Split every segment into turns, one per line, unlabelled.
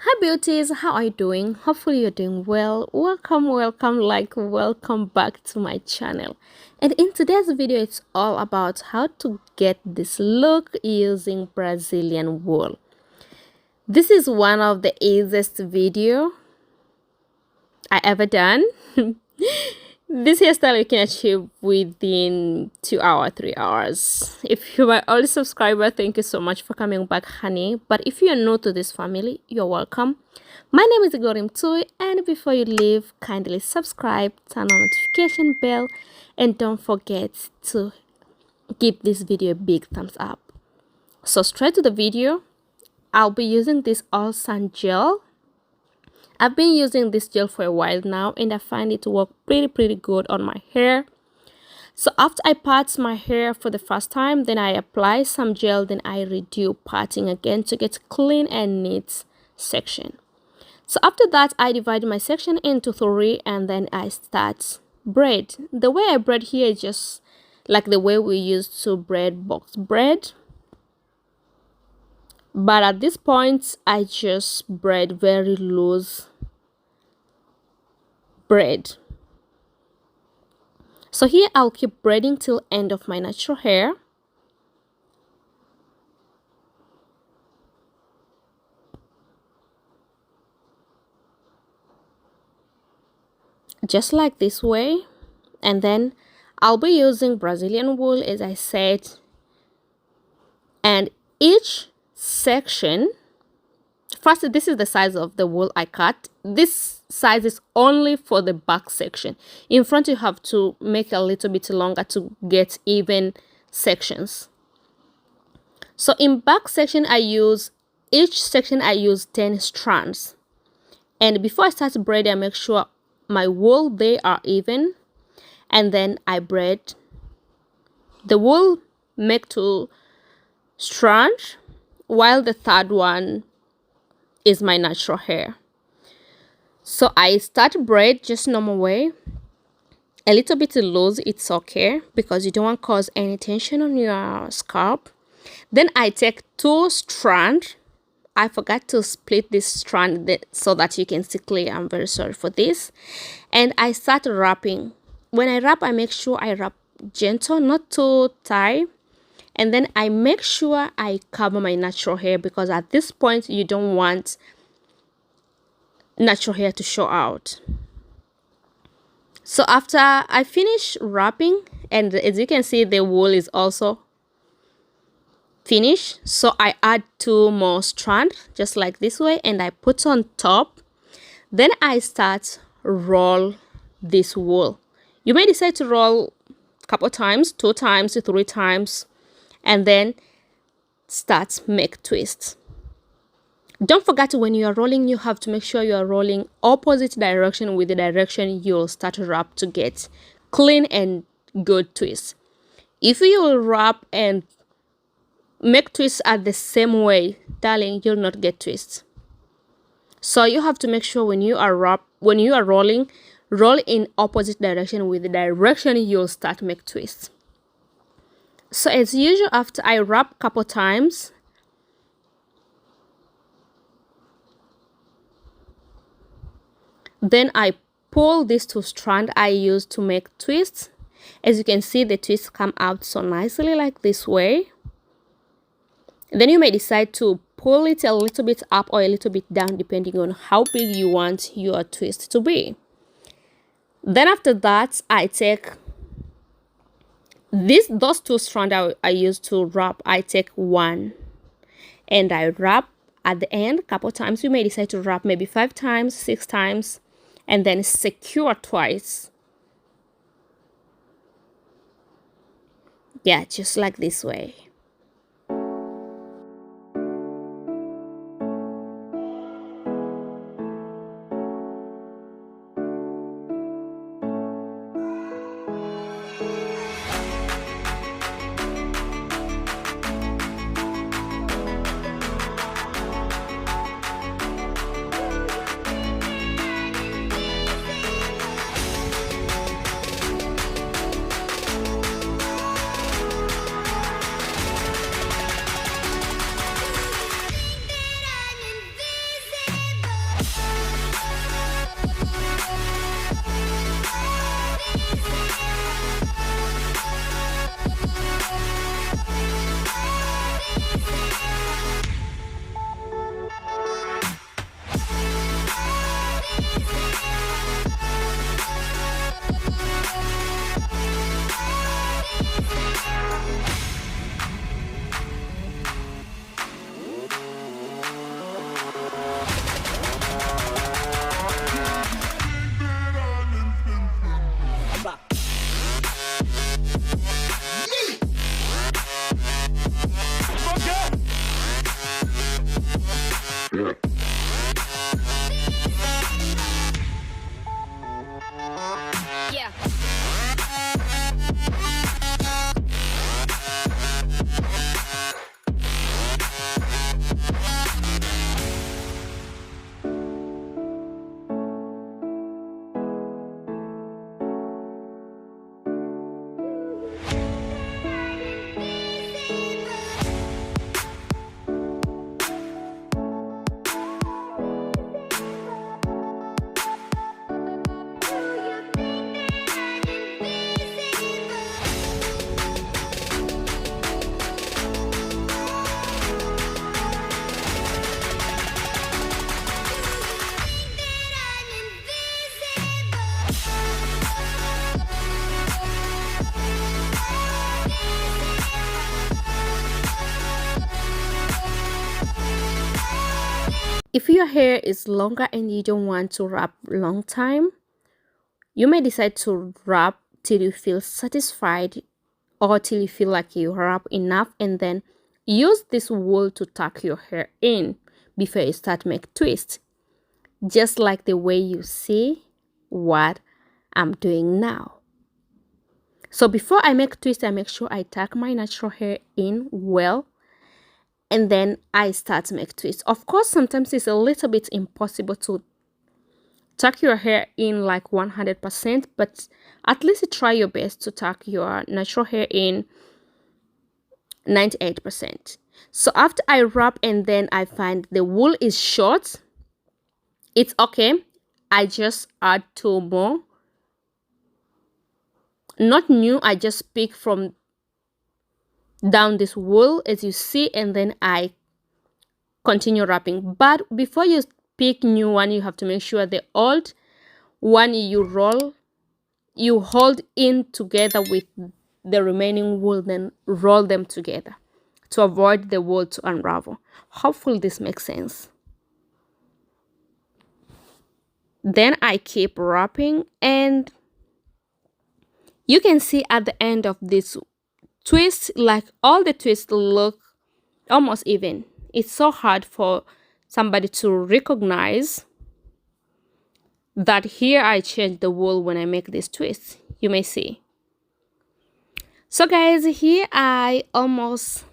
Hi beauties, how are you doing? Hopefully you're doing well. Welcome back to my channel. And in today's video, it's all about how to get this look using Brazilian wool. This is one of the easiest video I ever done. This hairstyle you can achieve within 2 hours, 3 hours. If you are already subscriber, thank you so much for coming back, honey. But if you are new to this family, you're welcome. My name is GloryMtuy, and before you leave, kindly subscribe, turn on notification bell, and don't forget to give this video a big thumbs up. So straight to the video, I'll be using this all sun gel. I've been using this gel for a while now, and I find it to work pretty good on my hair. So after I part my hair for the first time, then I apply some gel, then I redo parting again to get clean and neat section. So after that, I divide my section into 3, and then I start braid. The way I braid here is just like the way we used to braid box braid. But at this point, I just braid very loose braid. So here I'll keep braiding till end of my natural hair. Just like this way. And then I'll be using Brazilian wool, as I said. And each section, first, this is the size of the wool I cut. This size is only for the back section. In front, you have to make a little bit longer to get even sections. So in back section, each section I use 10 strands. And before I start braiding, I make sure my wool, they are even. And then I braid the wool, make 2 strands, while the third one is my natural hair. So I start braid just normal way, a little bit loose, it's okay, because you don't want to cause any tension on your scalp. Then I take 2 strands. I forgot to split this strand so that you can see clear. I'm very sorry for this. And I start wrapping. When I wrap, I make sure I wrap gentle, not too tight. And then I make sure I cover my natural hair, because at this point you don't want natural hair to show out. So after I finish wrapping, and as you can see, the wool is also finished, so I add 2 more strands just like this way, and I put on top. Then I start roll this wool. You may decide to roll a couple times, 2 times, 3 times, and then start make twists. Don't forget, when you are rolling, you have to make sure you are rolling opposite direction with the direction you'll start to wrap to get clean and good twists. If you will wrap and make twists at the same way, darling, you'll not get twists. So you have to make sure when you are rolling, roll in opposite direction with the direction you'll start to make twists. So as usual, after I wrap a couple times, then I pull these 2 strands I use to make twists. As you can see, the twists come out so nicely like this way. Then you may decide to pull it a little bit up or a little bit down, depending on how big you want your twist to be. Then after that, I take those 2 strands I use to wrap. I take 1 and I wrap at the end a couple times. You may decide to wrap maybe 5 times, 6 times, and then secure twice. Yeah, just like this way. If your hair is longer and you don't want to wrap long time, you may decide to wrap till you feel satisfied or till you feel like you wrap enough, and then use this wool to tuck your hair in before you start make twist, just like the way you see what I'm doing now. So before I make twist, I make sure I tuck my natural hair in well, and then I start to make twist. Of course, sometimes it's a little bit impossible to tuck your hair in like 100%, but at least try your best to tuck your natural hair in 98%. So after I wrap and then I find the wool is short, it's okay. I just add 2 more. Not new, I just pick from down this wool as you see, and then I continue wrapping. But before you pick new one, you have to make sure the old one you hold in together with the remaining wool, then roll them together to avoid the wool to unravel. Hopefully this makes sense. Then I keep wrapping, and you can see at the end of this twist, like all the twists look almost even. It's so hard for somebody to recognize that here I change the wool when I make this twist. You may see. So guys, here I almost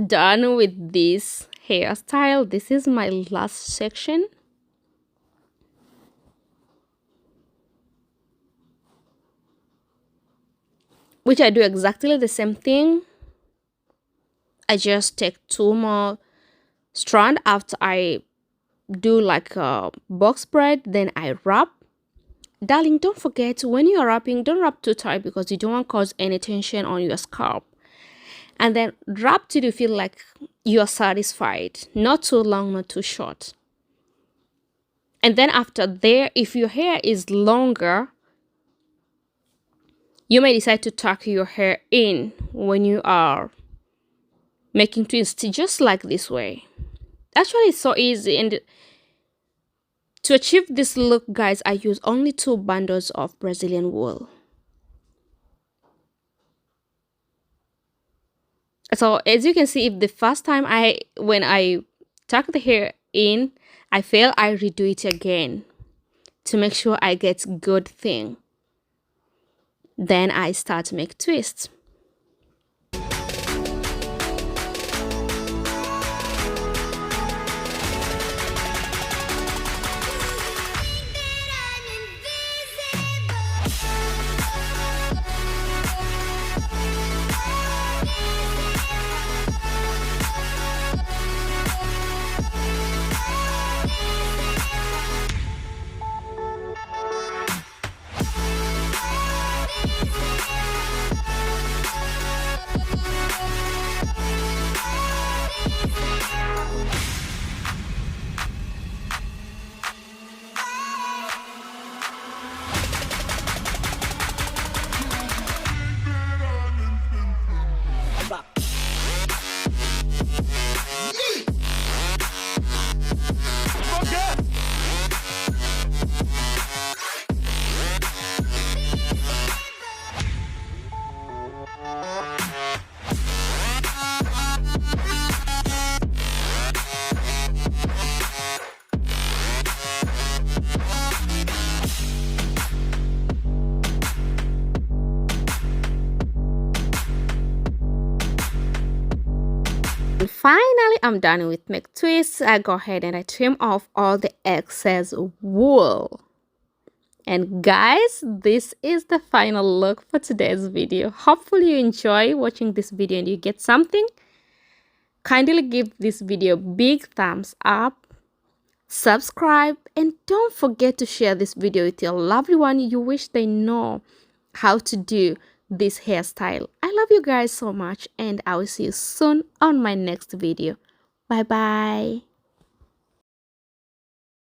done with this hairstyle. This is my last section. Which I do exactly the same thing. I just take 2 more strands after I do like a box braid, then I wrap. Darling, don't forget, when you are wrapping, don't wrap too tight because you don't want to cause any tension on your scalp. And then wrap till you feel like you are satisfied. Not too long, not too short. And then after there, if your hair is longer, you may decide to tuck your hair in when you are making twists, just like this way. Actually, it's so easy, and to achieve this look, guys, I use only 2 bundles of Brazilian wool. So as you can see, if the first time when I tuck the hair in, I fail, I redo it again to make sure I get good thing. Then I start to make twists. Finally, I'm done with make twists. I go ahead and I trim off all the excess wool. And guys, this is the final look for today's video. Hopefully you enjoy watching this video and you get something. Kindly give this video a big thumbs up, subscribe, and don't forget to share this video with your lovely one you wish they know how to do this hairstyle. I love you guys so much, and I will see you soon on my next video. Bye bye.